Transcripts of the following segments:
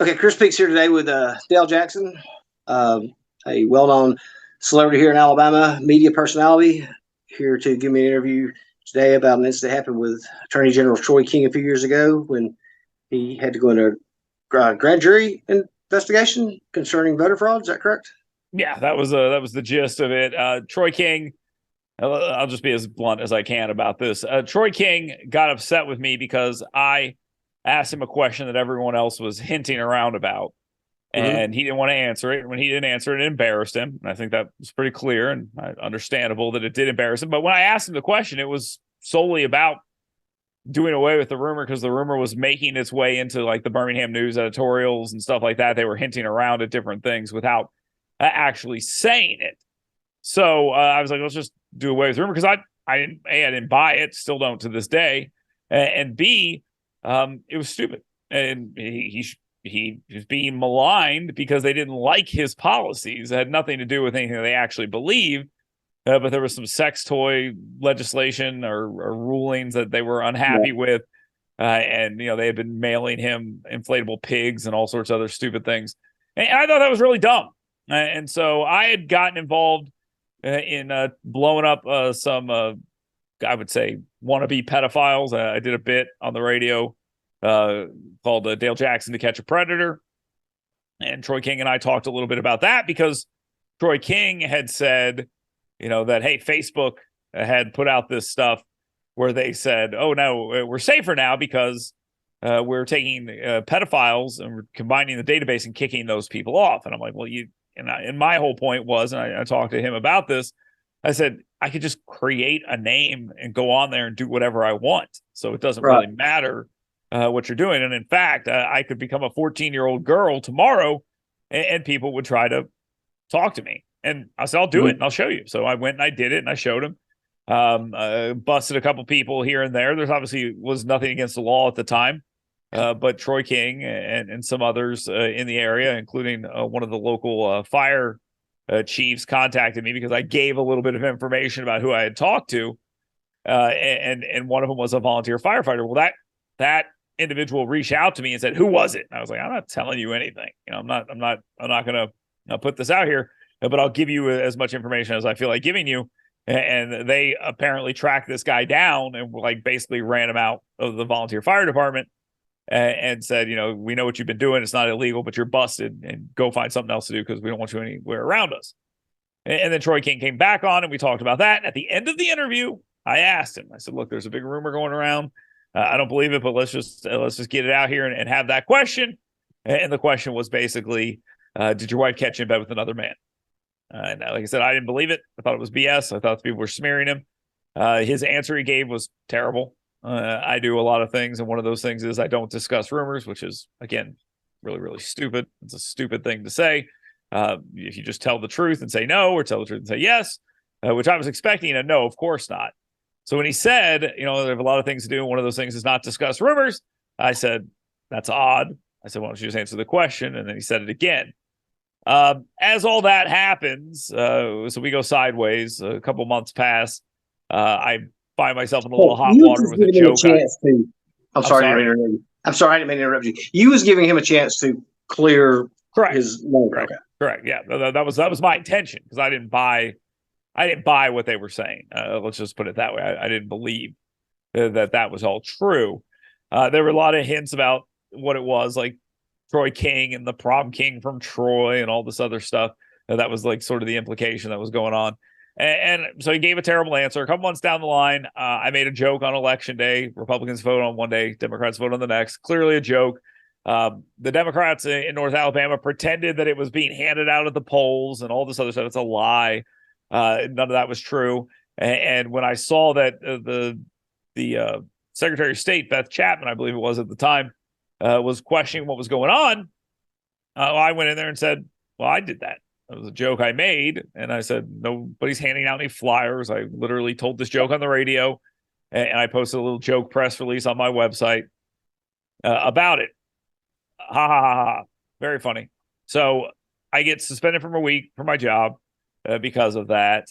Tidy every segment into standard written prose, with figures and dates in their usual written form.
Okay, Chris Peaks here today with Dale Jackson, a well-known celebrity here in Alabama, media personality, here to give me an interview today about an incident that happened with Attorney General Troy King a few years ago when he had to go into a grand jury investigation concerning voter fraud. Is that correct? Yeah, that was the gist of it. Troy King. I'll just be as blunt as I can about this. Troy King got upset with me because I asked him a question that everyone else was hinting around about, Mm-hmm. and he didn't want to answer it. When he didn't answer it, it embarrassed him. And I think that was pretty clear and understandable that it did embarrass him. But when I asked him the question, it was solely about doing away with the rumor because the rumor was making its way into like the Birmingham News editorials and stuff like that. They were hinting around at different things without actually saying it. So I was like, let's just do away with the rumor because I didn't buy it, still don't to this day, and B, it was stupid, and he was being maligned because they didn't like his policies. It had nothing to do with anything they actually believed. But there was some sex toy legislation or rulings that they were Yeah. unhappy with, and they had been mailing him inflatable pigs and all sorts of other stupid things, and I thought that was really dumb. And so I had gotten involved in blowing up some, I would say, wannabe pedophiles. I did a bit on the radio called Dale Jackson to Catch a Predator. And Troy King and I talked a little bit about that because Troy King had said, that, hey, Facebook had put out this stuff where they said, oh, no, we're safer now because we're taking pedophiles and we're combining the database and kicking those people off. And I'm like, well, and my whole point was, and I talked to him about this, I said, I could just create a name and go on there and do whatever I want. So it doesn't Right. really matter what you're doing. And in fact, I could become a 14-year-old girl tomorrow and people would try to talk to me. And I said, I'll do it Mm-hmm. and I'll show you. So I went and I did it and I showed him. Busted a couple people here and there. There's obviously was nothing against the law at the time. But Troy King and some others in the area, including one of the local fire chiefs, contacted me because I gave a little bit of information about who I had talked to, and one of them was a volunteer firefighter. Well, that individual reached out to me and said, "Who was it?" And I was like, "I'm not telling you anything. I'm not going to put this out here, but I'll give you as much information as I feel like giving you." And they apparently tracked this guy down and like basically ran him out of the volunteer fire department and said, we know what you've been doing. It's not illegal, but you're busted and go find something else to do because we don't want you anywhere around us. And then Troy King came back on and we talked about that. And at the end of the interview, I asked him, I said, look, there's a big rumor going around. I don't believe it, but let's just get it out here and have that question. And the question was basically, did your wife catch you in bed with another man? And like I said, I didn't believe it. I thought it was BS. I thought people were smearing him. His answer he gave was terrible. I do a lot of things, and one of those things is I don't discuss rumors, which is, again, really, really stupid. It's a stupid thing to say. If you just tell the truth and say no, or tell the truth and say yes, which I was expecting a no, of course not. So when he said, there are a lot of things to do, and one of those things is not discuss rumors, I said, that's odd. I said, why don't you just answer the question? And then he said it again. As all that happens, so we go sideways. A couple months pass. I find myself in a little Well, hot you were water just with a giving him a joke. chance to. I'm I'm sorry, I didn't sorry. mean to interrupt you. I'm sorry, I didn't mean to interrupt you. You was giving him a chance to clear Correct. his name. Correct. Okay. Correct. Yeah, that was my intention because I didn't buy what they were saying. Let's just put it that way. I didn't believe that was all true. There were a lot of hints about what it was, like Troy King and the prom king from Troy and all this other stuff. That was like sort of the implication that was going on. And so he gave a terrible answer. A couple months down the line, I made a joke on election day. Republicans vote on one day, Democrats vote on the next. Clearly a joke. The Democrats in North Alabama pretended that it was being handed out at the polls and all this other stuff. It's a lie. None of that was true. And when I saw that the Secretary of State, Beth Chapman, I believe it was at the time, was questioning what was going on, I went in there and said, well, I did that. It was a joke I made. And I said, nobody's handing out any flyers. I literally told this joke on the radio, and I posted a little joke press release on my website about it. Ha ha ha ha. Very funny. So I get suspended from a week from my job because of that,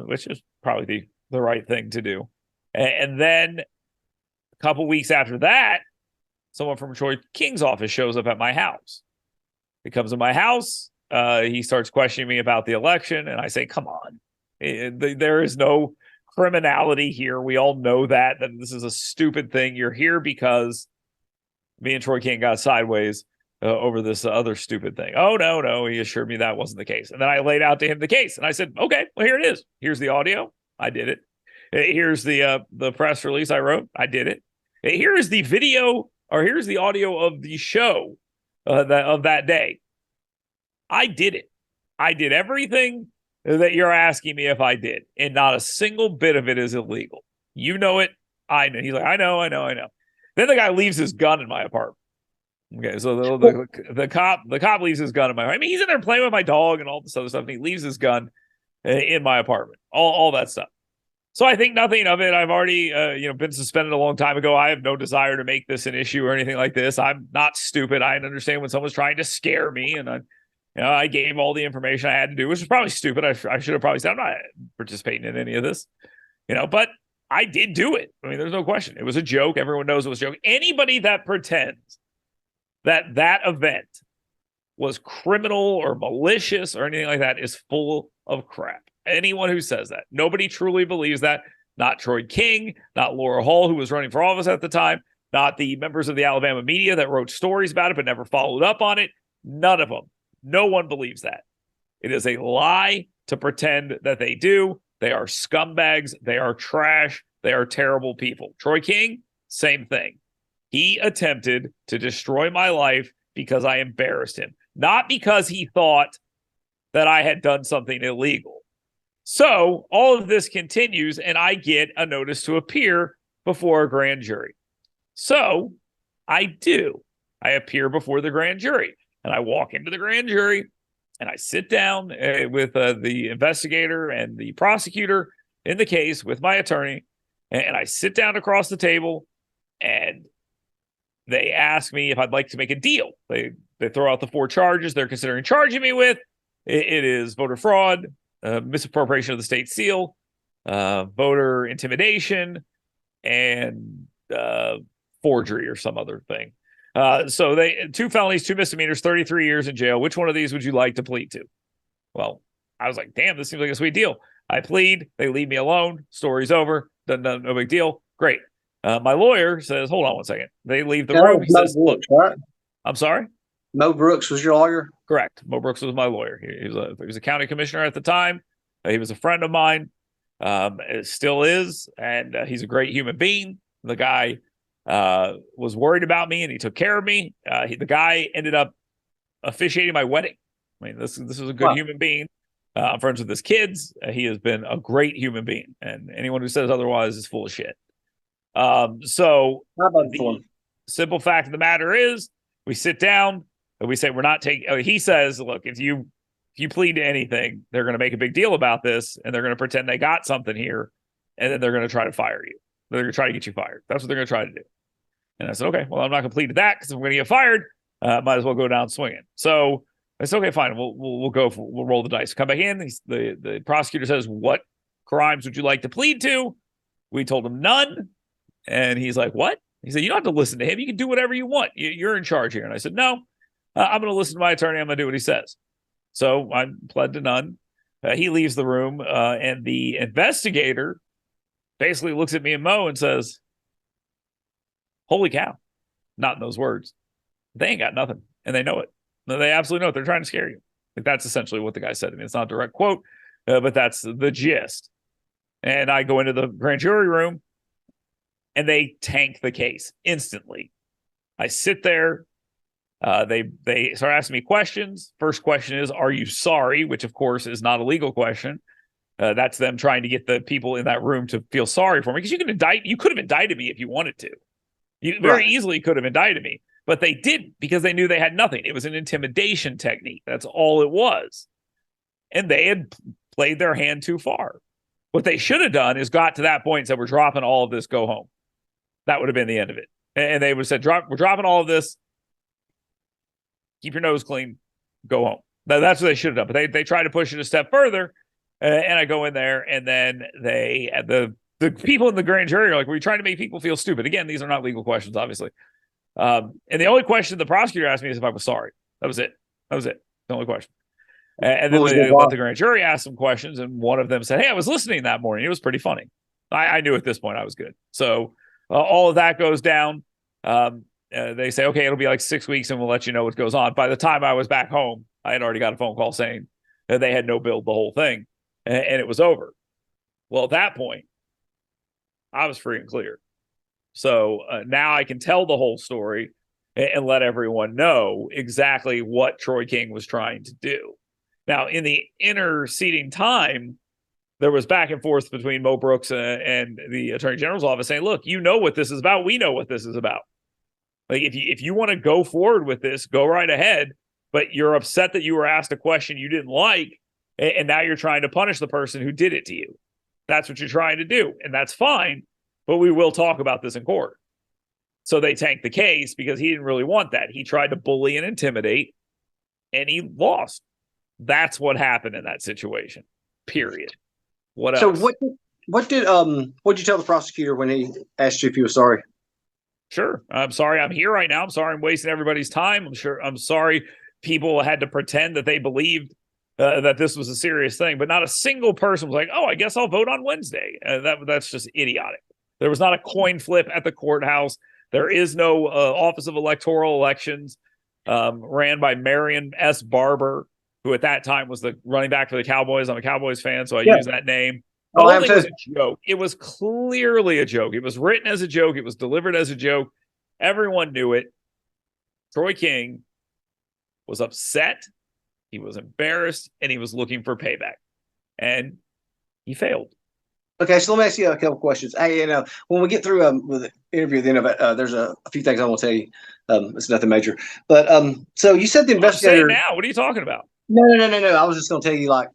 which is probably the right thing to do. And then a couple weeks after that, someone from Troy King's office shows up at my house. He comes to my house. He starts questioning me about the election, and I say, "Come on, there is no criminality here. We all know that this is a stupid thing. You're here because me and Troy King got sideways over this other stupid thing." "Oh, no." He assured me that wasn't the case. And then I laid out to him the case, and I said, "Okay, well, here it is. Here's the audio. I did it. Here's the press release I wrote. I did it. Here is the video, or here's the audio of the show of that day. I did it. I did everything that you're asking me if I did, and not a single bit of it is illegal. You know it. I know." He's like, I know. Then the guy leaves his gun in my apartment. Okay, so the cop leaves his gun in my apartment. I mean, he's in there playing with my dog and all this other stuff, and he leaves his gun in my apartment. All that stuff. So I think nothing of it. I've already been suspended a long time ago. I have no desire to make this an issue or anything like this. I'm not stupid. I understand when someone's trying to scare me, and I gave all the information I had to do, which was probably stupid. I should have probably said I'm not participating in any of this, but I did do it. I mean, there's no question. It was a joke. Everyone knows it was a joke. Anybody that pretends that event was criminal or malicious or anything like that is full of crap. Anyone who says that. Nobody truly believes that. Not Troy King, not Laura Hall, who was running for office at the time, not the members of the Alabama media that wrote stories about it but never followed up on it. None of them. No one believes that. It is a lie to pretend that they do. They are scumbags. They are trash. They are terrible people. Troy King, same thing. He attempted to destroy my life because I embarrassed him, not because he thought that I had done something illegal. So all of this continues, and I get a notice to appear before a grand jury. So I do. I appear before the grand jury, and I walk into the grand jury, and I sit down with the investigator and the prosecutor in the case with my attorney, and I sit down across the table, and they ask me if I'd like to make a deal. They throw out the 4 charges they're considering charging me with. It is voter fraud, misappropriation of the state seal, voter intimidation, and forgery or some other thing. So 2 felonies, 2 misdemeanors, 33 years in jail. Which one of these would you like to plead to? Well, I was like, damn, this seems like a sweet deal. I plead. They leave me alone. Story's over. No big deal. Great. My lawyer says, hold on one second. They leave the room. He says, Brooks, right? I'm sorry? Mo Brooks was your lawyer? Correct. Mo Brooks was my lawyer. He was a county commissioner at the time. He was a friend of mine. It still is. And he's a great human being. The guy was worried about me, and he took care of me. The guy ended up officiating my wedding. I mean, this is a good human being. I'm friends with his kids. He has been a great human being. And anyone who says otherwise is full of shit. So the simple fact of the matter is, we sit down and we say we're not taking. He says, "Look, if you plead to anything, they're going to make a big deal about this, and they're going to pretend they got something here, and then they're going to try to fire you. They're going to try to get you fired. That's what they're going to try to do." And I said, "Okay, well, I'm not going to plead to that because if I'm going to get fired, might as well go down swinging." So I said, "Okay, fine. We'll go. We'll roll the dice. Come back in." The prosecutor says, "What crimes would you like to plead to?" We told him none. And he's like, "What?" He said, "You don't have to listen to him. You can do whatever you want. You're in charge here." And I said, "No, I'm going to listen to my attorney. I'm going to do what he says." So I pled to none. He leaves the room, and the investigator basically looks at me and Mo and says, "Holy cow." Not in those words. They ain't got nothing, and they know it. They absolutely know it. They're trying to scare you. Like, that's essentially what the guy said to me. It's not a direct quote, but that's the gist. And I go into the grand jury room, and they tank the case instantly. I sit there. They start asking me questions. First question is, "Are you sorry?" Which, of course, is not a legal question. That's them trying to get the people in that room to feel sorry for me, because you could have indicted me if you wanted to. You very easily could have indicted me, but they didn't, because they knew they had nothing. It was an intimidation technique. That's all it was. And they had played their hand too far. What they should have done is got to that point and said, "We're dropping all of this, go home." That would have been the end of it. And they would have said, "We're dropping all of this. Keep your nose clean, go home." That's what they should have done. But they tried to push it a step further. And I go in there, and then the people in the grand jury are like, "Were you trying to make people feel stupid?" Again, these are not legal questions, obviously. And the only question the prosecutor asked me is if I was sorry. That was it. That was it. The only question. And What then was they the let the grand jury ask some questions, and one of them said, "Hey, I was listening that morning. It was pretty funny." I knew at this point I was good. So all of that goes down. They say, "Okay, it'll be like 6 weeks, and we'll let you know what goes on." By the time I was back home, I had already got a phone call saying that they had no billed the whole thing, and it was over. Well, at that point, I was free and clear. So now I can tell the whole story and let everyone know exactly what Troy King was trying to do. Now, in the interceding time, there was back and forth between Mo Brooks and the Attorney General's office saying, "Look, you know what this is about. We know what this is about. Like, if you want to go forward with this, go right ahead. But you're upset that you were asked a question you didn't like, and now you're trying to punish the person who did it to you. That's what you're trying to do, and that's fine. But we will talk about this in court." So they tanked the case because he didn't really want that. He tried to bully and intimidate, and he lost. That's what happened in that situation. Period. What So else? what'd you tell the prosecutor when he asked you if you were sorry? Sure. I'm sorry I'm here right now. I'm sorry I'm wasting everybody's time. I'm sorry people had to pretend that they believed that this was a serious thing, but not a single person was like, "Oh, I guess I'll vote on Wednesday." That's just idiotic. There was not a coin flip at the courthouse. There is no Office of Electoral Elections ran by Marion S. Barber, who at that time was the running back for the Cowboys. I'm a Cowboys fan, so I use that name. The Oh, I whole am thing was too. a joke. It was clearly a joke. It was written as a joke. It was delivered as a joke. Everyone knew it. Troy King was upset. He was embarrassed, and he was looking for payback. And he failed. Okay, so let me ask you a couple questions. Hey, when we get through with the interview at the end of it, there's a few things I want to tell you. It's nothing major, but so you said the I'm saying investigator. now. What are you talking about? No. I was just going to tell you like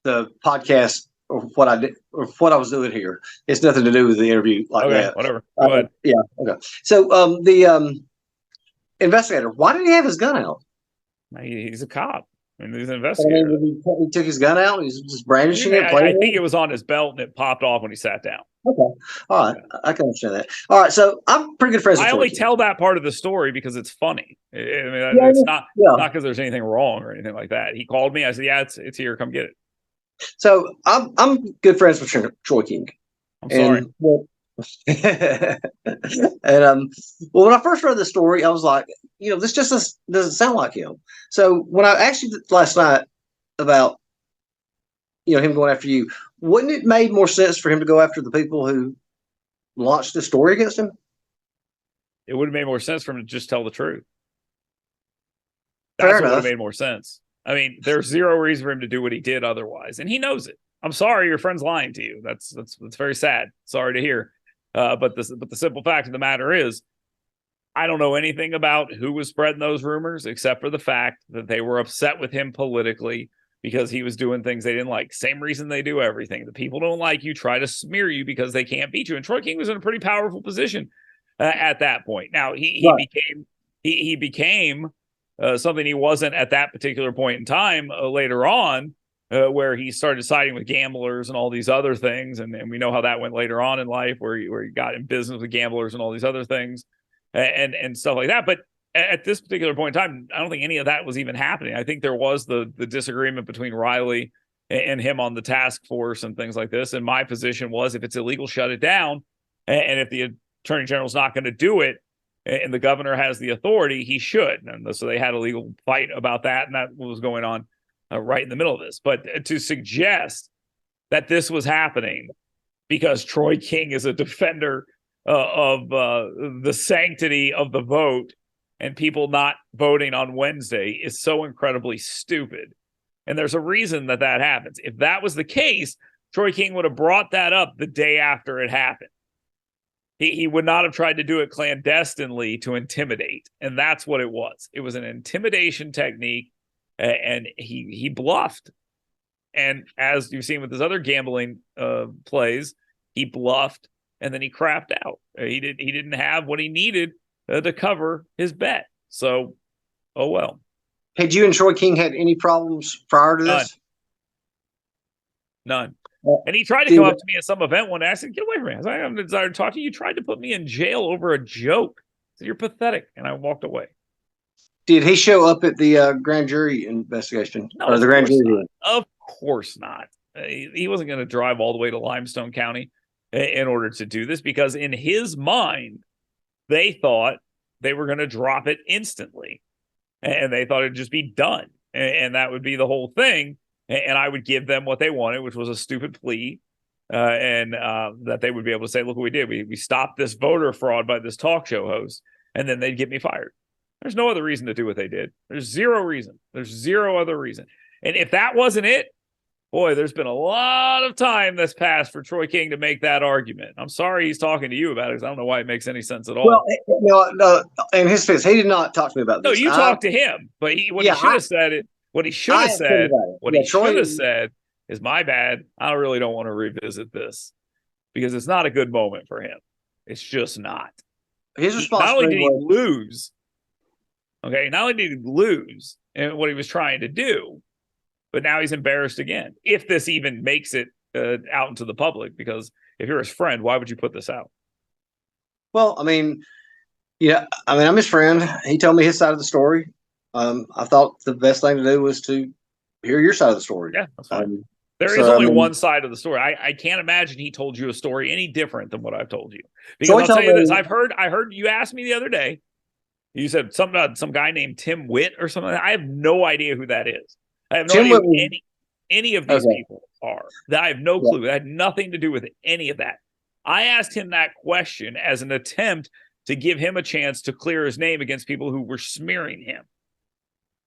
the podcast or what I did or what I was doing here. It's nothing to do with the interview like Okay, that. whatever. Go ahead. Yeah. Okay. So the investigator, why did he have his gun out? He's a cop. I mean, he's an I mean, investigator. he took his gun out. He's just brandishing it, playing I with think it. it was on his belt and it popped off when he sat down. Okay. All right. I can understand that. All right. So I'm pretty good friends with I Troy only King. tell that part of the story because it's funny. I mean, Yeah. it's not Yeah. because there's anything wrong or anything like that. He called me. I said, "Yeah, it's here. Come get it." So I'm good friends with Troy King, I'm sorry. and well, and well, when I first read the story, I was like, this just doesn't sound like him. So when I asked you last night about him going after you, wouldn't it made more sense for him to go after the people who launched the story against him? It would have made more sense for him to just tell the truth. Fair That's what would have enough. made more sense. I mean, there's zero reason for him to do what he did otherwise, and he knows it. I'm sorry, your friend's lying to you. That's very sad. Sorry to hear. But the simple fact of the matter is, I don't know anything about who was spreading those rumors, except for the fact that they were upset with him politically because he was doing things they didn't like. Same reason they do everything. The people don't like you, try to smear you because they can't beat you. And Troy King was in a pretty powerful position at that point. Now Right. he became something he wasn't at that particular point in time later on, where he started siding with gamblers and all these other things. And we know how that went later on in life, where he got in business with gamblers and all these other things and stuff like that. But at this particular point in time, I don't think any of that was even happening. I think there was the disagreement between Riley and him on the task force and things like this. And my position was, if it's illegal, shut it down. And if the attorney general's not going to do it, and the governor has the authority, he should. And so they had a legal fight about that, and that was going on right in the middle of this. But to suggest that this was happening because Troy King is a defender of the sanctity of the vote and people not voting on Wednesday is so incredibly stupid. And there's a reason that happens. If that was the case, Troy King would have brought that up the day after it happened. He would not have tried to do it clandestinely to intimidate. And that's what it was. It was an intimidation technique, and he bluffed. And as you've seen with his other gambling plays, he bluffed and then he crapped out. He didn't have what he needed to cover his bet. So, oh well. Had you and Troy King had any problems prior to this? None. And he tried to come up to me at some event one day. I said, "Get away from me. I said, I have no desire to talk to you. You tried to put me in jail over a joke." I said, "You're pathetic." And I walked away. Did he show up at the grand jury investigation No, or of the grand course jury not. hearing? Of course not. He wasn't going to drive all the way to Limestone County in order to do this, because in his mind, they thought they were going to drop it instantly, and they thought it'd just be done, and that would be the whole thing. And I would give them what they wanted, which was a stupid plea, and that they would be able to say, "Look what we did. We stopped this voter fraud by this talk show host," and then they'd get me fired. There's no other reason to do what they did. There's zero reason. There's zero other reason. And if that wasn't it, boy, there's been a lot of time that's passed for Troy King to make that argument. I'm sorry he's talking to you about it, because I don't know why it makes any sense at all. Well, no, in his defense, he did not talk to me about No, this. you talked to him, but what he should have said, what he should have said is, "My bad. I really don't want to revisit this," because it's not a good moment for him. It's just not. His response not only did he lose, okay, not only did he lose in what he was trying to do, but now he's embarrassed again. If this even makes it out into the public, because if you're his friend, why would you put this out? Well, I mean, I'm his friend. He told me his side of the story. I thought the best thing to do was to hear your side of the story. Yeah, that's fine. There is only one side of the story. I can't imagine he told you a story any different than what I've told you. Because I'll tell you this: I heard you asked me the other day. You said something about some guy named Tim Witt or something. I have no idea who that is. I have no idea who any of these people are. I have no clue. That had nothing to do with any of that. I asked him that question as an attempt to give him a chance to clear his name against people who were smearing him.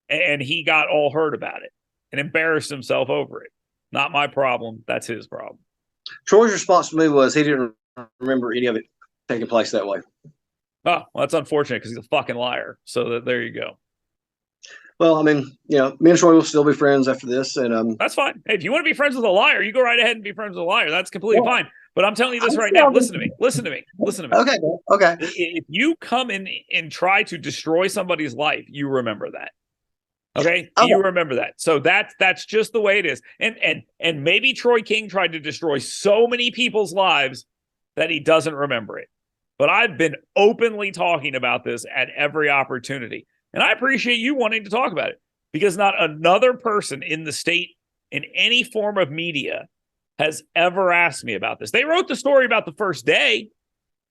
And he got all hurt about it and embarrassed himself over it. Not my problem. That's his problem. Troy's response to me was he didn't remember any of it taking place that way. Oh, well, that's unfortunate, because he's a fucking liar. So there you go. Well, I mean, me and Troy will still be friends after this, and that's fine. Hey, if you want to be friends with a liar, you go right ahead and be friends with a liar. That's completely fine. But I'm telling you this right now. Listen to me. Okay. If you come in and try to destroy somebody's life, you remember that. Okay? You remember that. So that's just the way it is. And maybe Troy King tried to destroy so many people's lives that he doesn't remember it. But I've been openly talking about this at every opportunity. And I appreciate you wanting to talk about it, because not another person in the state in any form of media has ever asked me about this. They wrote the story about the first day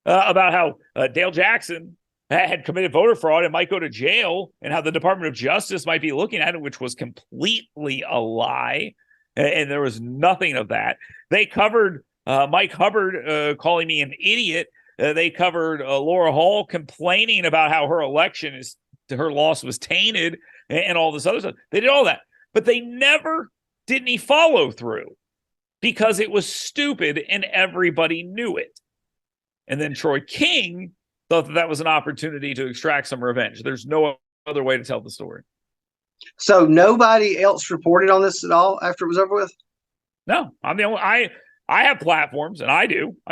about how Dale Jackson had committed voter fraud and might go to jail, and how the Department of Justice might be looking at it, which was completely a lie. And there was nothing of that. They covered Mike Hubbard calling me an idiot. They covered Laura Hall complaining about how her loss was tainted, and all this other stuff. They did all that, but they never did any follow through, because it was stupid and everybody knew it. And then Troy King thought that was an opportunity to extract some revenge. There's no other way to tell the story. So nobody else reported on this at all after it was over with? No, I'm the only. I have platforms, and I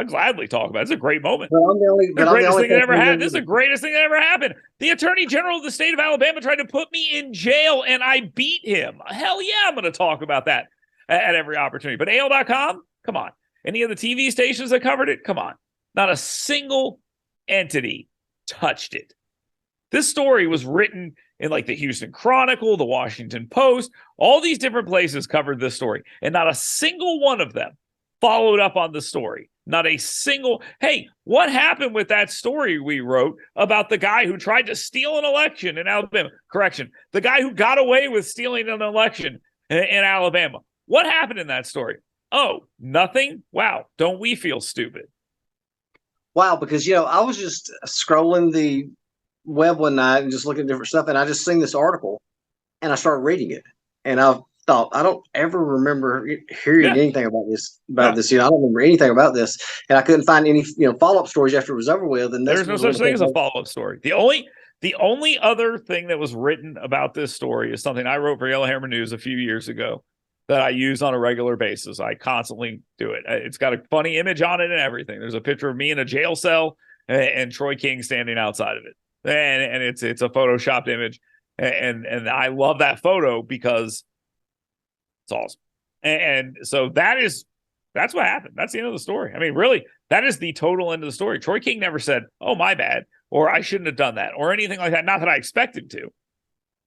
gladly talk about it. It's a great moment. But I'm the only. The greatest thing that ever happened. This is the greatest thing that ever happened. The Attorney General of the state of Alabama tried to put me in jail, and I beat him. Hell yeah, I'm going to talk about that at every opportunity. But AL.com, come on. Any of the TV stations that covered it, come on. Not a single entity touched it. This story was written in like the Houston Chronicle, the Washington Post. All these different places covered this story, and not a single one of them followed up on the story. Not a single. Hey, what happened with that story we wrote about the guy who tried to steal an election in Alabama? Correction. The guy who got away with stealing an election in Alabama. What happened in that story? Oh, nothing? Wow. Don't we feel stupid? Wow, because, I was just scrolling the web one night and just looking at different stuff, and I just seen this article, and I started reading it, and I thought, I don't ever remember hearing anything about this. I don't remember anything about this, and I couldn't find any follow-up stories after it was over with. And there's no such thing as a follow-up story. The only other thing that was written about this story is something I wrote for Yellowhammer News a few years ago that I use on a regular basis. I constantly do it. It's got a funny image on it and everything. There's a picture of me in a jail cell and Troy King standing outside of it, and it's a photoshopped image, and I love that photo because it's awesome. And so that's what happened. That's the end of the story. I mean, really, that is the total end of the story. Troy King never said, "Oh, my bad," or "I shouldn't have done that," or anything like that. Not that I expected to.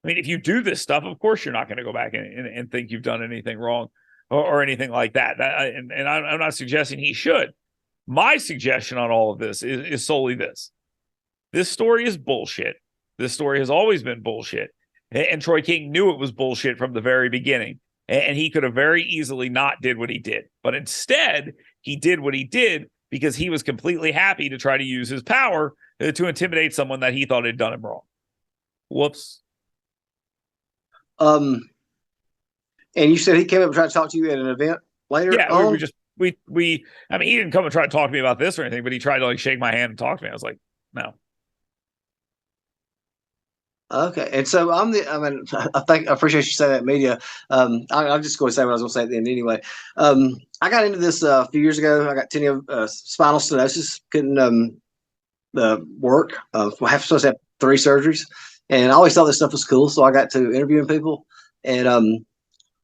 I mean, if you do this stuff, of course you're not going to go back and think you've done anything wrong or anything like that. And I'm not suggesting he should. My suggestion on all of this is solely this. This story is bullshit. This story has always been bullshit. And Troy King knew it was bullshit from the very beginning. And he could have very easily not did what he did. But instead, he did what he did because he was completely happy to try to use his power to intimidate someone that he thought had done him wrong. Whoops. And you said he came up and tried to talk to you at an event later? Yeah, I mean, he didn't come and try to talk to me about this or anything, but he tried to like shake my hand and talk to me. I was like, no. Okay, and so I appreciate you saying that media. I'm just going to say what I was going to say at the end anyway. I got into this a few years ago. I got spinal stenosis, couldn't work. I have supposed to have 3 surgeries, and I always thought this stuff was cool. So I got to interviewing people, and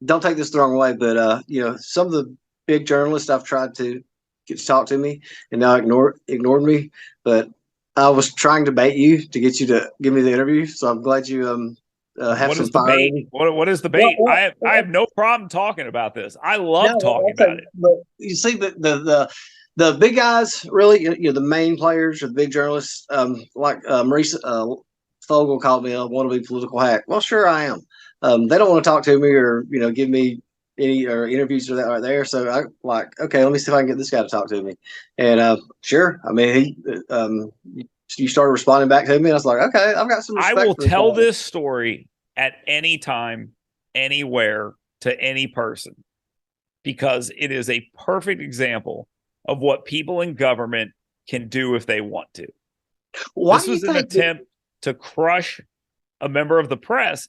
don't take this the wrong way, but some of the big journalists I've tried to get to talk to me, and now ignored me, but I was trying to bait you to get you to give me the interview, so I'm glad you have what some is the fire. bait? What is the bait? I have no problem talking about this. I love talking about it. But you see, the big guys, really, the main players or the big journalists, like Maurice Fogel called me a wannabe political hack. Well, sure I am. They don't want to talk to me or give me any or interviews or that right there. So I okay, let me see if I can get this guy to talk to me. And sure, I mean you started responding back to me, and I was like, okay, I've got some respect. I will tell this story at any time, anywhere, to any person, because it is a perfect example of what people in government can do if they want to. This was an attempt to crush a member of the press,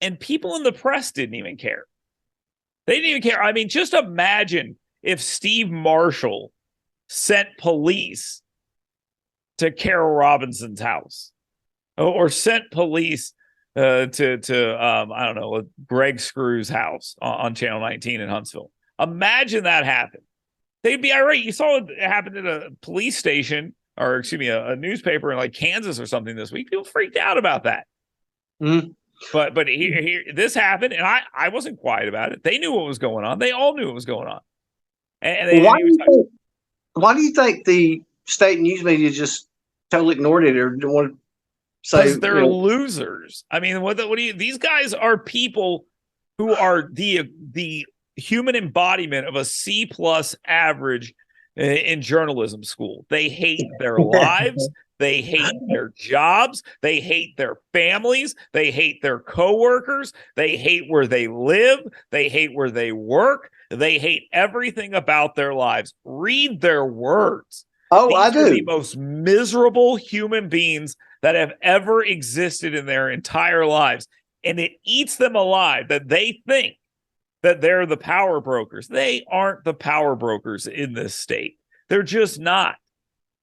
and people in the press didn't even care. They didn't even care. I mean, just imagine if Steve Marshall sent police to Carol Robinson's house, or sent police to I don't know, Greg Screw's house on Channel 19 in Huntsville. Imagine that happened. They'd be irate. You saw it happen at a police station, or excuse me, a newspaper in like Kansas or something this week. People freaked out about that. Mm-hmm. But here, this happened, and I wasn't quiet about it. They knew what was going on. They all knew what was going on. And they why do you think the state news media just totally ignored it or didn't want to say? Because they're losers. I mean, what do you? These guys are people who are the human embodiment of a C+ average in journalism school. They hate their lives. They hate their jobs. They hate their families. They hate their coworkers. They hate where they live. They hate where they work. They hate everything about their lives. Read their words. Oh, These I do. are the most miserable human beings that have ever existed in their entire lives. And it eats them alive that they think that they're the power brokers. They aren't the power brokers in this state. They're just not.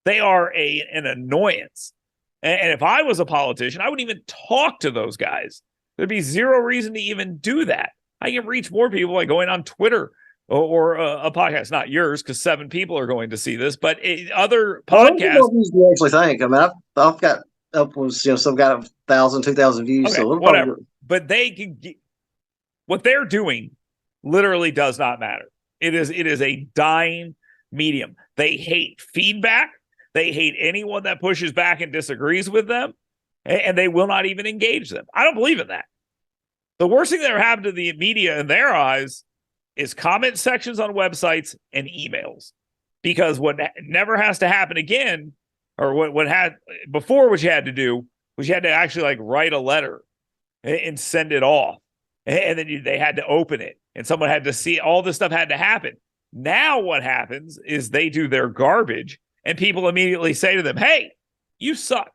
They are an annoyance. And if I was a politician, I wouldn't even talk to those guys. There'd be zero reason to even do that. I can reach more people by going on Twitter or a podcast, not yours, because 7 people are going to see this, but other podcasts. I don't know you actually think. I mean, I've got upwards, some got 1,000, 2,000 views. Okay, so whatever. But they can what they're doing literally does not matter. It is a dying medium. They hate feedback. They hate anyone that pushes back and disagrees with them, and they will not even engage them. I don't believe in that. The worst thing that ever happened to the media in their eyes is comment sections on websites and emails, because what never has to happen again, or what had before, what you had to do was you had to actually like write a letter and send it off, and then they had to open it, and someone had to see. All this stuff had to happen. Now what happens is they do their garbage, and people immediately say to them, "Hey, you suck,"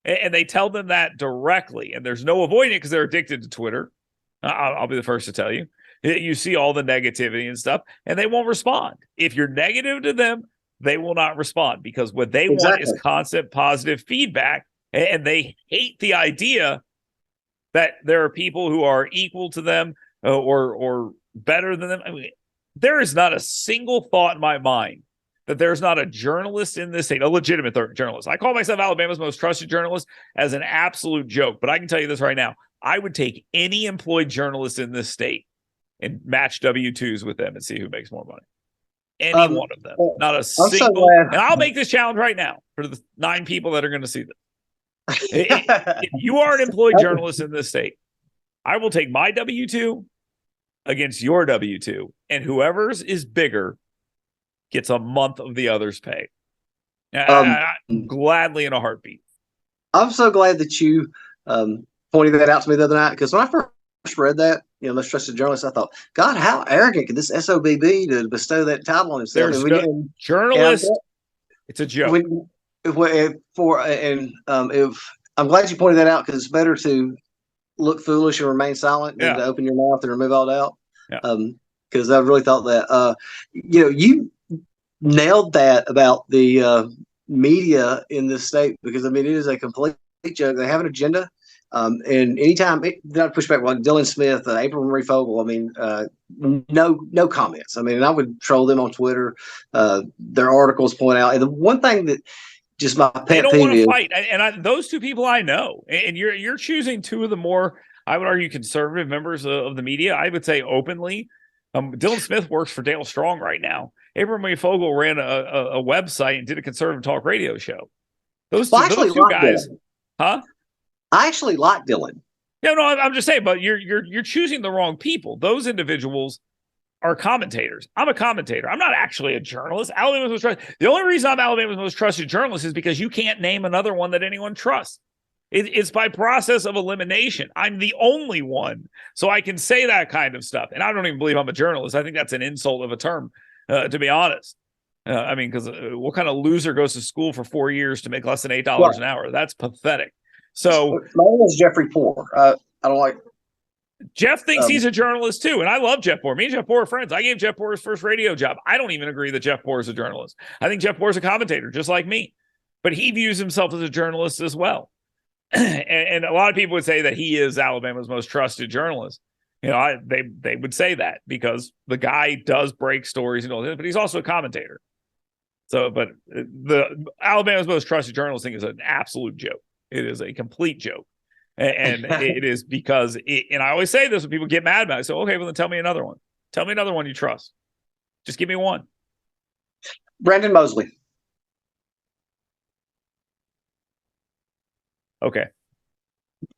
and they tell them that directly, and there's no avoiding it because they're addicted to Twitter. I'll be the first to tell you. You see all the negativity and stuff, and they won't respond. If you're negative to them, they will not respond, because what they want is constant positive feedback, and they hate the idea that there are people who are equal to them or better than them. I mean, there is not a single thought in my mind that there's not a journalist in this state, a legitimate journalist. I call myself Alabama's most trusted journalist as an absolute joke, but I can tell you this right now. I would take any employed journalist in this state and match W-2s with them and see who makes more money. Any one of them. Not a single. And I'll make this challenge right now for the 9 people that are going to see this. If you are an employed journalist in this state, I will take my W-2 against your W-2, and whoever's is bigger gets a month of the other's pay. Gladly in a heartbeat. I'm so glad that you pointed that out to me the other night, because when I first read that, most trusted journalist, I thought, God, how arrogant could this SOB be to bestow that title on himself? There's journalist. It's a joke. If I'm glad you pointed that out, because it's better to look foolish and remain silent than to open your mouth and remove all doubt. Because I really thought that you nailed that about the media in this state, because it is a complete joke. They have an agenda. And anytime I push back, like Dylan Smith, April Marie Fogel, no comments. And I would troll them on Twitter. Their articles point out. And the one thing that just my pet they don't peeve want to is, fight. And those 2 people I know, and you're choosing 2 of the more, I would argue, conservative members of the media. I would say openly. Dylan Smith works for Dalestrong right now. April Marie Fogel ran a website and did a conservative talk radio show. Those two guys, huh? I actually like Dylan. No, I'm just saying, but you're choosing the wrong people. Those individuals are commentators. I'm a commentator. I'm not actually a journalist. Alabama's most trusted. The only reason I'm Alabama's most trusted journalist is because you can't name another one that anyone trusts. It's by process of elimination. I'm the only one, so I can say that kind of stuff. And I don't even believe I'm a journalist. I think that's an insult of a term, to be honest. Because what kind of loser goes to school for 4 years to make less than $8 an hour? That's pathetic. So my name is Jeffrey Poor. I don't like. Jeff thinks he's a journalist too, and I love Jeff Poor. Me and Jeff Poor are friends. I gave Jeff Poor his first radio job. I don't even agree that Jeff Poor is a journalist. I think Jeff Poor is a commentator, just like me, but he views himself as a journalist as well. And a lot of people would say that he is Alabama's most trusted journalist. They would say that because the guy does break stories and all that, but he's also a commentator. So, but the Alabama's most trusted journalist thing is an absolute joke. It is a complete joke. And it is because, and I always say this when people get mad about it. So, okay, well, then tell me another one. Tell me another one you trust. Just give me one. Brandon Mosley. Okay.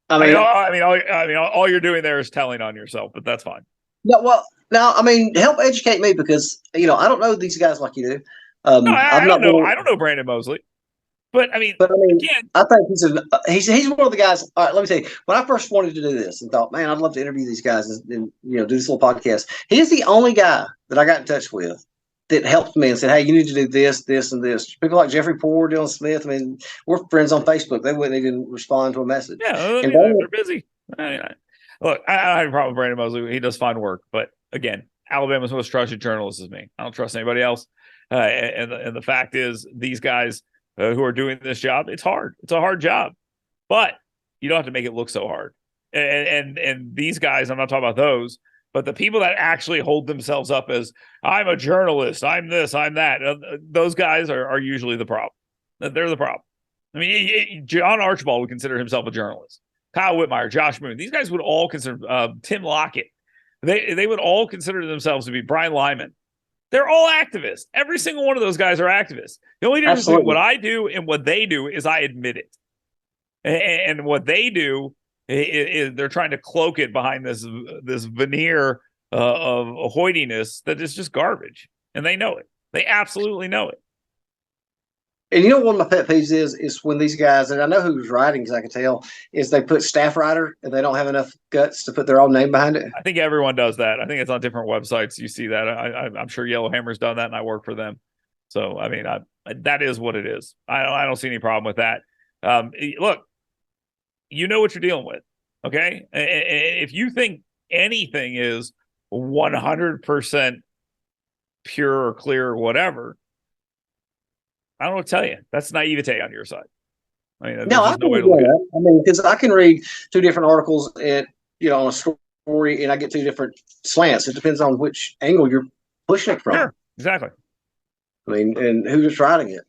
All you're doing there is telling on yourself, but that's fine. No, help educate me, because I don't know these guys like you do. I don't know Brandon Mosley. But again, I think he's one of the guys. All right, let me tell you. When I first wanted to do this and thought, man, I'd love to interview these guys and do this little podcast. He's the only guy that I got in touch with that helped me and said, hey, you need to do this, this, and this. People like Jeffrey Poor, Dylan Smith. We're friends on Facebook. They wouldn't even respond to a message. Yeah, they're busy. Look, I don't have a problem with Brandon Mosley. He does fine work. But again, Alabama's most trusted journalist is me. I don't trust anybody else. And the fact is, these guys who are doing this job, it's hard. It's a hard job, but you don't have to make it look so hard. And these guys, I'm not talking about those, but the people that actually hold themselves up as, I'm a journalist, I'm this, I'm that, those guys are usually the problem. They're the problem. John Archibald would consider himself a journalist. Kyle Whitmire, Josh Moon, these guys would all consider, Tim Lockett, they would all consider themselves to be Brian Lyman. They're all activists. Every single one of those guys are activists. The only difference between what I do and what they do is I admit it. And what they do is they're trying to cloak it behind this veneer of hoidiness that is just garbage. And they know it. They absolutely know it. And one of my pet peeves is when these guys, and I know who's writing because I can tell, is they put staff writer and they don't have enough guts to put their own name behind it. I think everyone does that. I think it's on different websites. You see that. I'm sure Yellowhammer's done that, and I work for them. So, that is what it is. I don't see any problem with that. Look, you know what you're dealing with, okay? If you think anything is 100% pure or clear or whatever, I don't know what to tell you. That's naivete on your side. No way to look at it. Because I can read 2 different articles and on a story, and I get 2 different slants. It depends on which angle you're pushing it from. Sure, exactly. I mean, and who's writing it?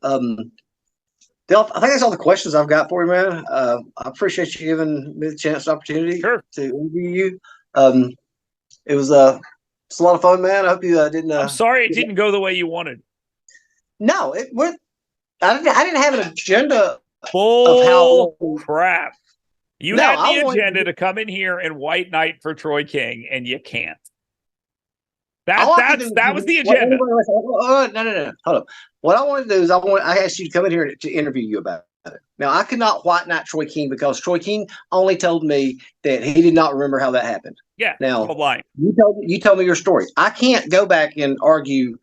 Dale, I think that's all the questions I've got for you, man. I appreciate you giving me the chance, opportunity Sure. to interview you. It was it's a lot of fun, man. I hope you didn't. I'm sorry it didn't go the way you wanted. No, it went. I didn't have an agenda of Bull how. crap. You No, had I the wanted agenda to come in here and white knight for Troy King, and you can't. all I could do That was the agenda. No. Hold up. What I wanted to do is I asked you to come in here to interview you about it. Now I could not white knight Troy King because Troy King only told me that he did not remember how that happened. Yeah, now lying. You told me your story. I can't go back and argue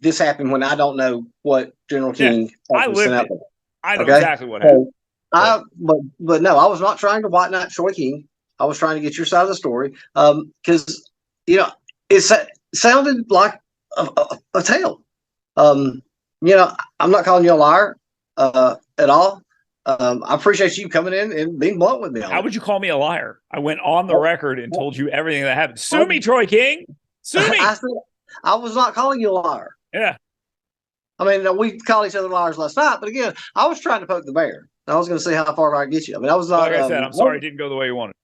this happened when I don't know what General King. I lived it. I know okay? exactly what happened. But no, I was not trying to white knight Troy King. I was trying to get your side of the story because it sounded like a tale. I'm not calling you a liar at all. I appreciate you coming in and being blunt with me. How would you call me a liar? I went on the record and told you everything that happened. Sue me, Troy King. Sue me. I was not calling you a liar. Yeah. I mean, we called each other liars last night, but again, I was trying to poke the bear. I was going to see how far I could get you. I mean, I was not. Like I said, I'm sorry it didn't go the way you wanted.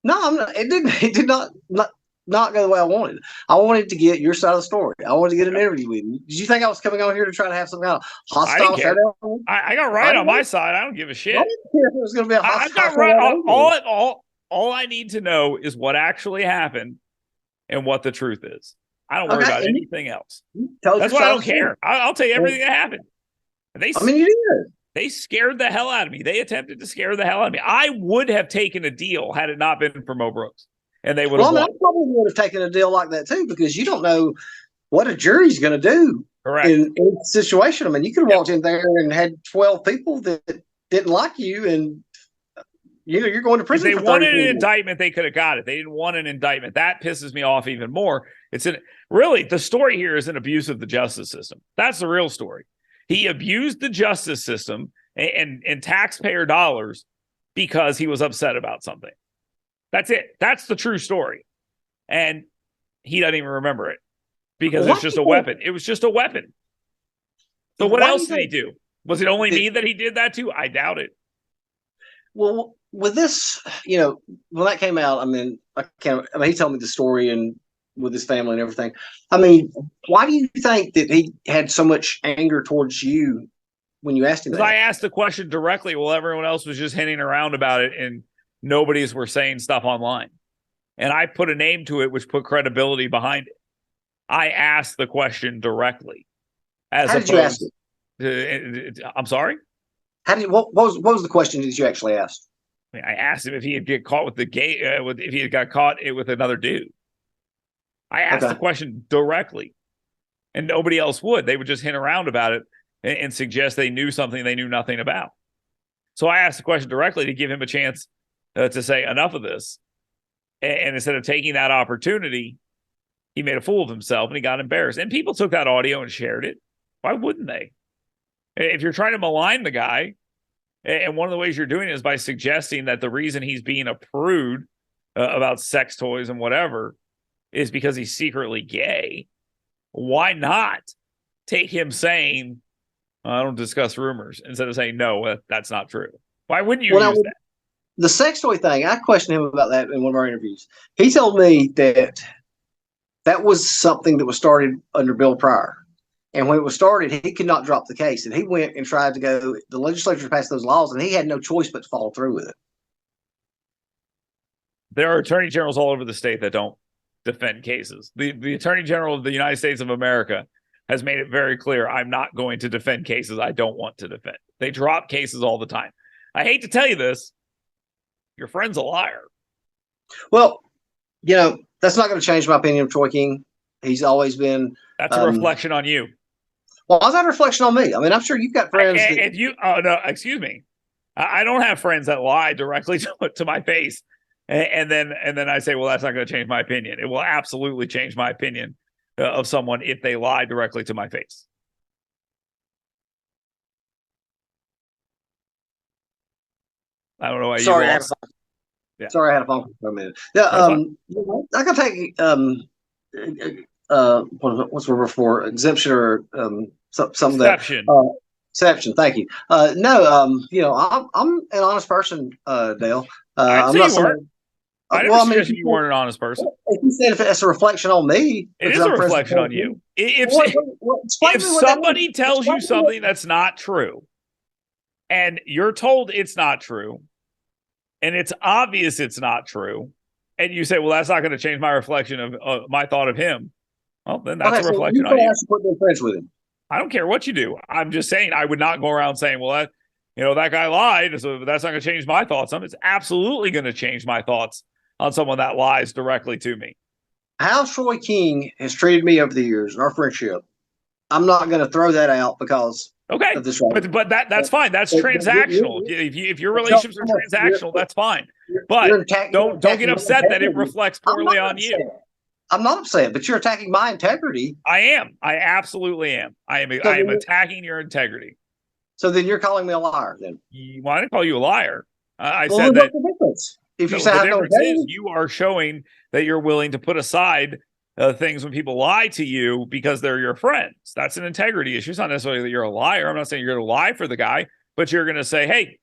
No, I'm not. It didn't. It did not go the way I wanted. I wanted to get your side of the story. I wanted to get an interview with you. Did you think I was coming on here to try to have some kind of hostile showdown? I got right on my side. I don't give a shit. I didn't care if it was going to be a hostile. I got right. All I need to know is what actually happened and what the truth is. I don't worry about anything else. That's why I don't care. I'll tell you everything that happened. You did. They scared the hell out of me. They attempted to scare the hell out of me. I would have taken a deal had it not been for Mo Brooks. And they would have won. I probably would have taken a deal like that too, because you don't know what a jury's going to do in a situation. I mean, you could have walked in there and had 12 people that didn't like you, and you're going to prison. If they wanted an indictment, they could have got it. They didn't want an indictment. That pisses me off even more. Really, the story here is an abuse of the justice system. That's the real story. He abused the justice system and taxpayer dollars because he was upset about something. That's it. That's the true story. And he doesn't even remember it because it's just a weapon. It was just a weapon. So what else did he do? Was it only me that he did that to? I doubt it. Well, with this, when that came out, he told me the story and with his family and everything. I mean, why do you think that he had so much anger towards you when you asked him that? Because I asked the question directly while everyone else was just hinting around about it and nobody's were saying stuff online. And I put a name to it, which put credibility behind it. I asked the question directly. How did you ask it? I'm sorry? What was the question that you actually asked? I asked him if he had get caught with if he had got caught with another dude. I asked the question directly, and nobody else would. They would just hint around about it and suggest they knew something they knew nothing about. So I asked the question directly to give him a chance to say enough of this. And instead of taking that opportunity, he made a fool of himself and he got embarrassed. And people took that audio and shared it. Why wouldn't they? If you're trying to malign the guy, and one of the ways you're doing it is by suggesting that the reason he's being a prude about sex toys and whatever is because he's secretly gay, why not take him saying, I don't discuss rumors, instead of saying, no, that's not true? Why wouldn't you use that? The sex toy thing, I questioned him about that in one of our interviews. He told me that was something that was started under Bill Pryor. And when it was started, he could not drop the case. And he went and tried to go, the legislature passed those laws, and he had no choice but to follow through with it. There are attorney generals all over the state that don't defend cases. The Attorney General of the United States of America has made it very clear, I'm not going to defend cases I don't want to defend. They drop cases all the time. I hate to tell you this, your friend's a liar. Well, that's not going to change my opinion of Troy King. He's always been. That's a reflection on you. Well, how's that a reflection on me? I mean, I'm sure you've got friends. No, excuse me. I don't have friends that lie directly to my face. And then I say, well, that's not going to change my opinion. It will absolutely change my opinion of someone if they lie directly to my face. I don't know why Sorry, you I had a phone call for a minute. Yeah, I can take what's the word for exemption or something that Exception. exception. Thank you. No, I'm an honest person, Dale. I'd I'm say not you weren't. somebody. I never Well, I mean, suggested you weren't an honest person. if you said if it's a reflection on me It because is a I'm friends with reflection on you, you. If explain if to me what that somebody means. tells you Explain to me. something that's not true, and you're told it's not true, and it's obvious it's not true, and you say, "Well, that's not going to change my reflection of my thought of him." Well, then that's Okay, a so you reflection say on I you. should quit being friends with him. I don't care what you do. I'm just saying I would not go around saying, "Well, that guy lied, so that's not going to change my thoughts on him." It's absolutely going to change my thoughts on someone that lies directly to me. How Troy King has treated me over the years in our friendship, I'm not going to throw that out because Okay, of this right but that's fine. That's transactional. If your relationships are transactional, that's fine. But you're don't get attacking my upset that it integrity. reflects I'm poorly not on you. upset. I'm not upset, but you're attacking my integrity. I am. I absolutely am. I So am then, attacking your integrity. so then you're calling me a liar. Then, Why didn't call you a liar? I well, said what's that the difference? If you no, say I the have no difference is integrity, you are showing that you're willing to put aside things when people lie to you because they're your friends. That's an integrity issue. It's not necessarily that you're a liar. I'm not saying you're going to lie for the guy, but you're going to say, hey,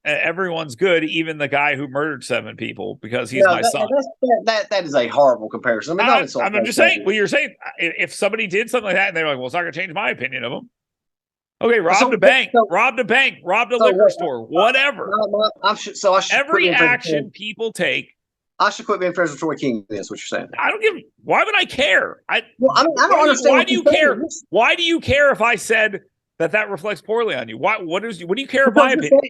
everyone's good, even the guy who murdered 7 people because he's my son. that is a horrible comparison. I mean, don't insult. I'm just saying. Well, you're saying if somebody did something like that and they're like, well, it's not going to change my opinion of them. Okay, robbed a bank, robbed a liquor store, whatever. I should Every action people take. I should quit being friends with Troy King. That's what you're saying. I don't give. Why would I care? I don't understand. Why do you care? Why do you care if I said that reflects poorly on you? What do you care of my opinion?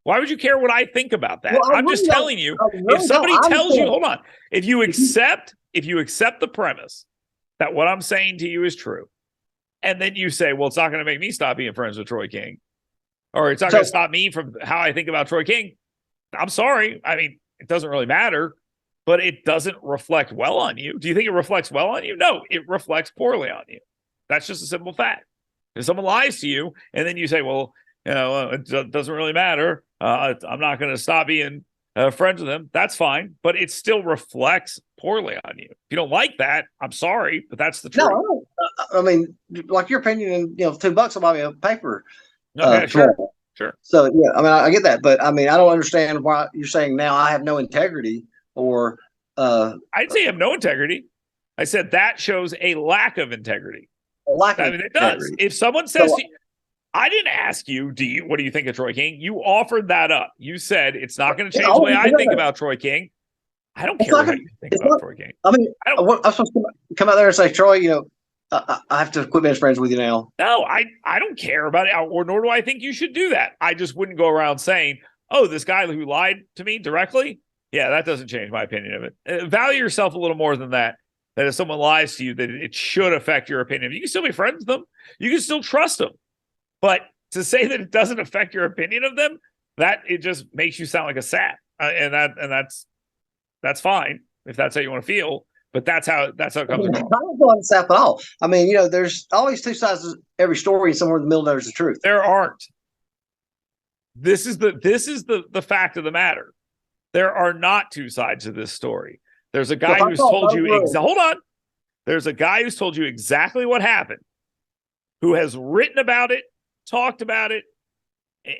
Why would you care what I think about that? Well, I'm just telling you. If somebody tells you, hold on. If you accept the premise that what I'm saying to you is true, and then you say, well, it's not going to make me stop being friends with Troy King, or it's not going to stop me from how I think about Troy King. I'm sorry. I mean, it doesn't really matter, but it doesn't reflect well on you. Do you think it reflects well on you? No, it reflects poorly on you. That's just a simple fact. If someone lies to you and then you say, well, it doesn't really matter. I'm not going to stop being friends with them. That's fine, but it still reflects poorly on you. If you don't like that, I'm sorry, but that's the truth. No, I mean, like your opinion, $2 will buy me a paper. Okay, sure. So yeah, I mean, I get that, but I mean, I don't understand why you're saying now I have no integrity, or I'd say you have no integrity. I said that shows a lack of integrity. It does. If someone says, I didn't ask you, what do you think of Troy King? You offered that up. You said it's not going to change the way I think about Troy King. I don't care how you think about Troy King. I mean, I'm supposed to come out there and say, Troy, I have to quit being friends with you now. No, I don't care about it, or nor do I think you should do that. I just wouldn't go around saying, oh, this guy who lied to me directly, yeah, that doesn't change my opinion of it. Value yourself a little more than that. That if someone lies to you, that it should affect your opinion. You can still be friends with them. You can still trust them. But to say that it doesn't affect your opinion of them, that it just makes you sound like a sap. And that's fine if that's how you want to feel. But that's how it comes across. I don't go on sap at all. I mean, there's always two sides to every story, and somewhere in the middle there's the truth. There aren't. This is the fact of the matter. There are not two sides to this story. There's a guy who's told you hold on. There's a guy who's told you exactly what happened, who has written about it, talked about it,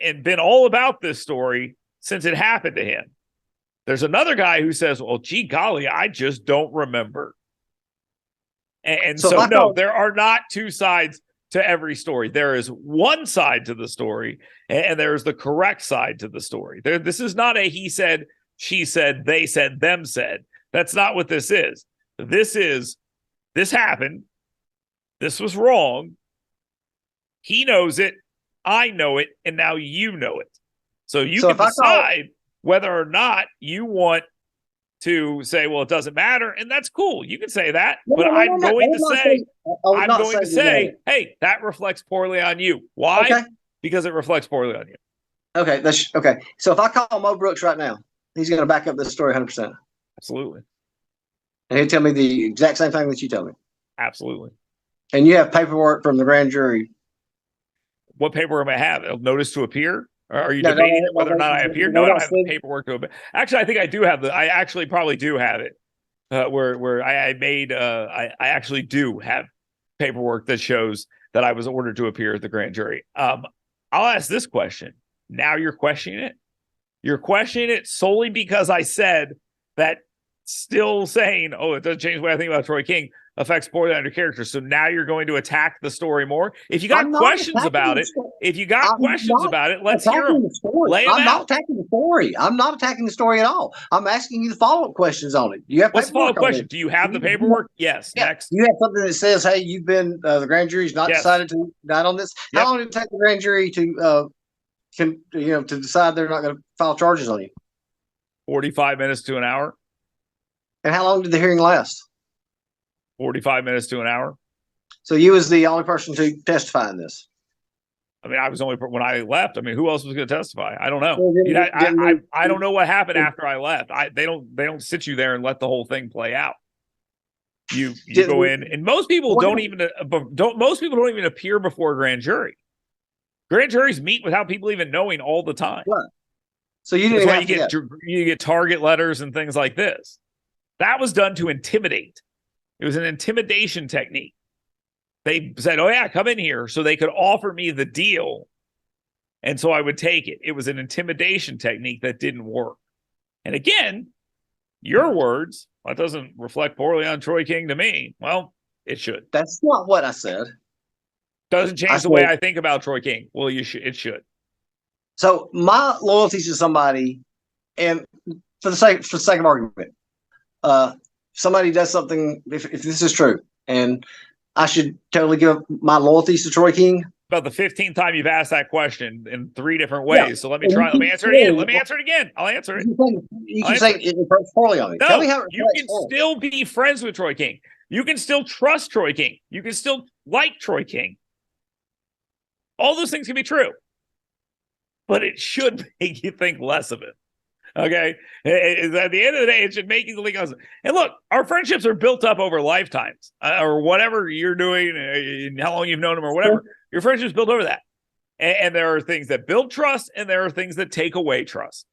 and been all about this story since it happened to him. There's another guy who says, well, gee golly, I just don't remember. And so no, there are not two sides to every story. There is one side to the story, and there's the correct side to the story. This is not a he said, she said, they said, them said. That's not what this is. This happened. This was wrong. He knows it. I know it. And now you know it. So you can decide whether or not you want to say, well, it doesn't matter. And that's cool. You can say that. But I'm going to say, hey, that reflects poorly on you. Why? Okay. Because it reflects poorly on you. Okay. Okay. So if I call Mo Brooks right now, he's going to back up this story 100%. Absolutely. And he'll tell me the exact same thing that you tell me. Absolutely. And you have paperwork from the grand jury. What paperwork am I have? A notice to appear? Or are you debating whether or not I appear? No, I don't have the paperwork to appear. Actually, I think I do have I actually probably do have it. Where I actually do have paperwork that shows that I was ordered to appear at the grand jury. I'll ask this question. Now you're questioning it? You're questioning it solely because I said that still saying, oh, it doesn't change the way I think about Troy King affects poorly on your character. So now you're going to attack the story more. If you got questions about it, let's hear them. Lay them I'm out. not attacking the story. I'm not attacking the story at all. I'm asking you the follow-up questions on it. You have What's the follow-up question? Do you have the paperwork? Yes. Yeah. Next. You have something that says, hey, you've been the grand jury's not decided to not on this. Yep. How long did it take the grand jury to to decide they're not going to file charges on you? 45 minutes to an hour. And how long did the hearing last? 45 minutes to an hour. So you was the only person to testify in this. I mean, I was only when I left. I mean, who else was going to testify? I don't know. Well, I don't know what happened after I left. They don't sit you there and let the whole thing play out. You go in, and most people don't even appear before a grand jury. Grand juries meet without people even knowing all the time. Right. So you didn't have you get target letters and things like this. That was done to intimidate. It was an intimidation technique. They said, oh, yeah, come in here, so they could offer me the deal. And so I would take it. It was an intimidation technique that didn't work. And again, your words, that doesn't reflect poorly on Troy King to me. Well, it should. That's not what I said. Doesn't change the way I think about Troy King. Well, it should. So my loyalty to somebody, and for the sake of argument, somebody does something, if this is true, and I should totally give up my loyalties to Troy King. About the 15th time you've asked that question in 3 different ways. Yeah. So let me answer it again. I'll answer it. You can say it reflects poorly on me. No, tell me how you can still be friends with Troy King. You can still trust Troy King. You can still like Troy King. All those things can be true. But it should make you think less of it. Okay? At the end of the day, it should make you think less. And look, our friendships are built up over lifetimes, or whatever you're doing, how long you've known them or whatever. Your friendship's built over that. And there are things that build trust, and there are things that take away trust.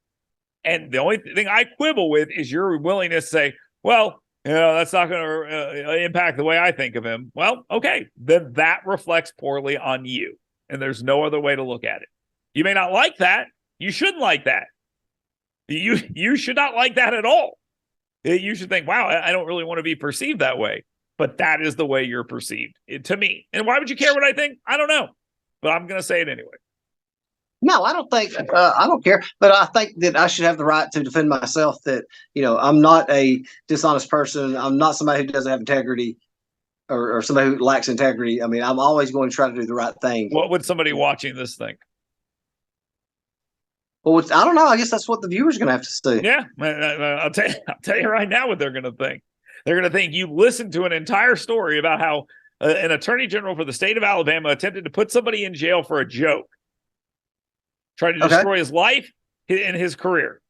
And the only thing I quibble with is your willingness to say, well, that's not going to impact the way I think of him. Well, okay, then that reflects poorly on you. And there's no other way to look at it. You may not like that. You shouldn't like that. You should not like that at all. You should think, wow, I don't really want to be perceived that way. But that is the way you're perceived to me. And why would you care what I think? I don't know. But I'm going to say it anyway. No, I don't think I don't care. But I think that I should have the right to defend myself, that, I'm not a dishonest person. I'm not somebody who doesn't have integrity or somebody who lacks integrity. I mean, I'm always going to try to do the right thing. What would somebody watching this think? Well, I don't know. I guess that's what the viewer's going to have to see. Yeah, I'll tell you right now what they're going to think. They're going to think you listened to an entire story about how an attorney general for the state of Alabama attempted to put somebody in jail for a joke, tried to destroy his life and his career.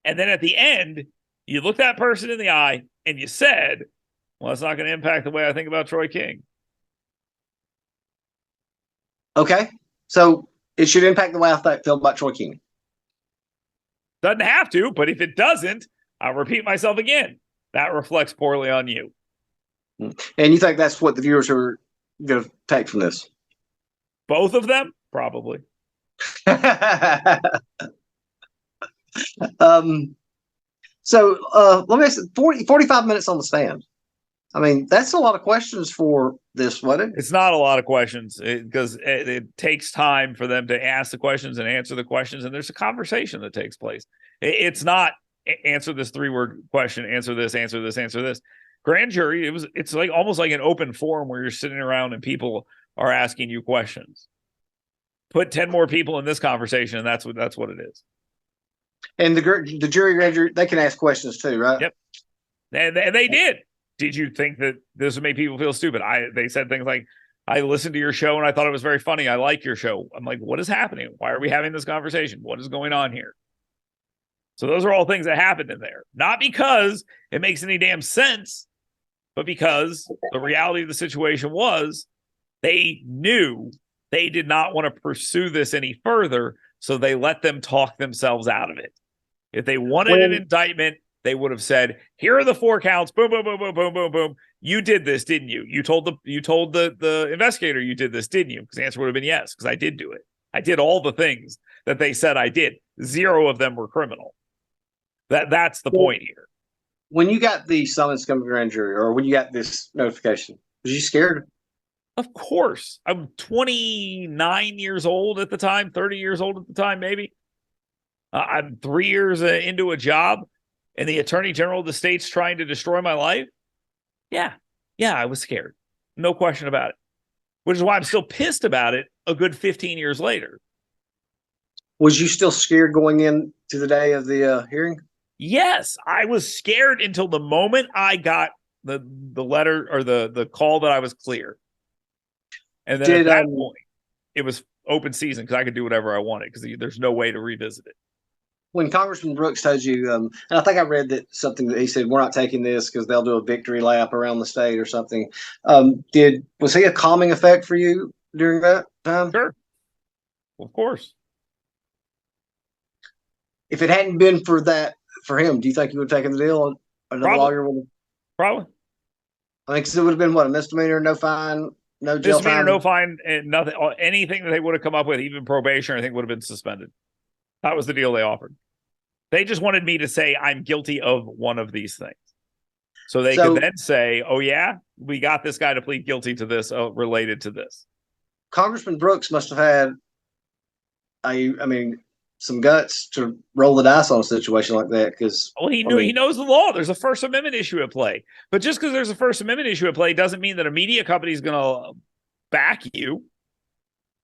And then at the end, you look that person in the eye and you said, well, it's not going to impact the way I think about Troy King. Okay. So it should impact the way I feel about Troy King. Doesn't have to, but if it doesn't, I'll repeat myself again. That reflects poorly on you. And you think that's what the viewers are going to take from this? Both of them? Probably. So let me ask you, 45 minutes on the stand. I mean, that's a lot of questions for this, wasn't it? It's not a lot of questions because it takes time for them to ask the questions and answer the questions. And there's a conversation that takes place. It's not answer this 3-word question, answer this, answer this, answer this. Grand jury, it's like almost like an open forum where you're sitting around and people are asking you questions. Put 10 more people in this conversation, and that's what it is. And the jury, grand jury, they can ask questions too, right? Yep. And they did. Did you think that this would make people feel stupid? They said things like, I listened to your show and I thought it was very funny. I like your show. I'm like, what is happening? Why are we having this conversation? What is going on here? So those are all things that happened in there. Not because it makes any damn sense, but because the reality of the situation was they knew they did not want to pursue this any further, so they let them talk themselves out of it. If they wanted an indictment, they would have said, here are the 4 counts, boom, boom, boom, boom, boom, boom, boom. you did this, didn't you? You told the investigator you did this, didn't you? Because the answer would have been yes, because I did do it. I did all the things that they said I did. 0 of them were criminal. That's the point here. When you got the summons coming to grand jury, or when you got this notification, was you scared? Of course. I'm 29 years old at the time, 30 years old at the time, maybe. I'm 3 years into a job, and the attorney general of the state's trying to destroy my life. Yeah, I was scared. No question about it. Which is why I'm still pissed about it a good 15 years later. Was you still scared going into the day of the hearing? Yes, I was scared until the moment I got the letter or the call that I was clear. And then at that point, it was open season because I could do whatever I wanted because there's no way to revisit it. When Congressman Brooks told you, and I think I read that something that he said, we're not taking this because they'll do a victory lap around the state or something. Was he a calming effect for you during that time? Sure. Well, of course. If it hadn't been for him, do you think you would have taken the deal? Another lawyer would have? Probably. I think it would have been what, a misdemeanor, no fine, no jail misdemeanor, time? no fine, and nothing. Anything that they would have come up with, even probation, I think would have been suspended. That was the deal they offered. They just wanted me to say I'm guilty of one of these things. So they could then say, oh, yeah, we got this guy to plead guilty to this related to this. Congressman Brooks must have had, some guts to roll the dice on a situation like that because he knows the law. There's a First Amendment issue at play. But just because there's a First Amendment issue at play doesn't mean that a media company is going to back you.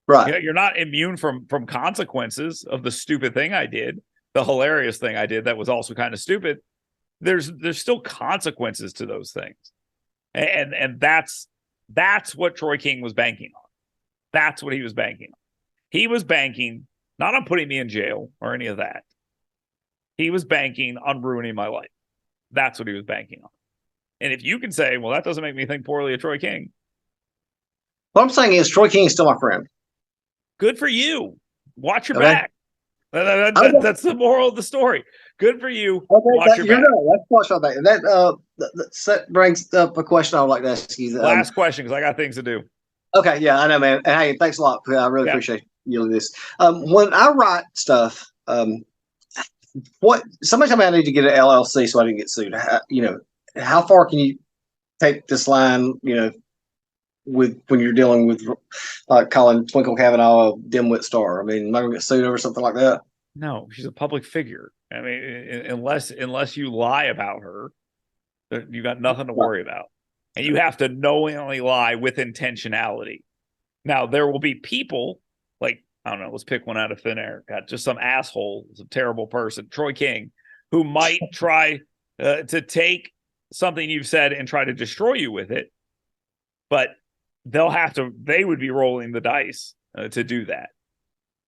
Right. You're not immune from consequences of the stupid thing I did, the hilarious thing I did that was also kind of stupid. There's still consequences to those things. And that's what Troy King was banking on. That's what he was banking on. He was banking not on putting me in jail or any of that. He was banking on ruining my life. That's what he was banking on. And if you can say, well, that doesn't make me think poorly of Troy King. What I'm saying is Troy King is still my friend. Good for you. Watch your back. That's the moral of the story. Good for you. Okay, watch your back. Let's watch our back. That brings up a question I would like to ask you. Last question, because I got things to do. Okay, yeah, I know, man. And hey, thanks a lot. I really appreciate you doing this. When I write stuff, somebody told me I need to get an LLC so I didn't get sued. How far can you take this line? When you're dealing with calling Twinkle Kavanaugh a dimwit star. I mean, am I gonna get sued over something like that? No, she's a public figure. I mean, unless you lie about her, you got nothing to worry about. And you have to knowingly lie with intentionality. Now, there will be people like, I don't know, let's pick one out of thin air. Got just some asshole, some terrible person, Troy King, who might try to take something you've said and try to destroy you with it. But they would be rolling the dice to do that.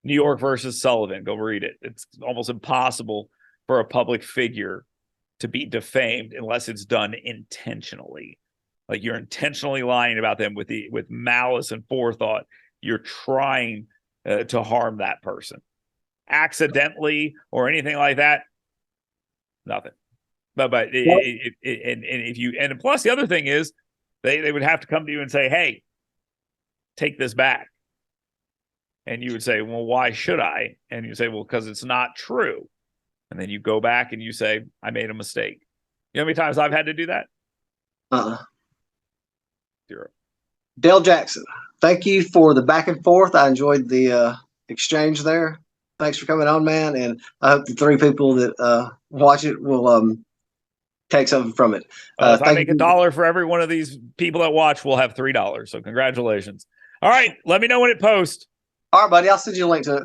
New York versus Sullivan, go read it. It's almost impossible for a public figure to be defamed unless it's done intentionally. Like you're intentionally lying about them with malice and forethought. You're trying to harm that person. Accidentally or anything like that, nothing. But and plus the other thing is they would have to come to you and say, hey, take this back. And you would say, well, why should I? And you say, well, because it's not true. And then you go back and you say, I made a mistake. You know how many times I've had to do that? 0. Dale Jackson, thank you for the back and forth. I enjoyed the exchange there. Thanks for coming on, man. And I hope the 3 people that watch it will take something from it. If I make $1 for every one of these people that watch, we'll have $3. So congratulations. All right. Let me know when it posts. All right, buddy. I'll send you a link to it.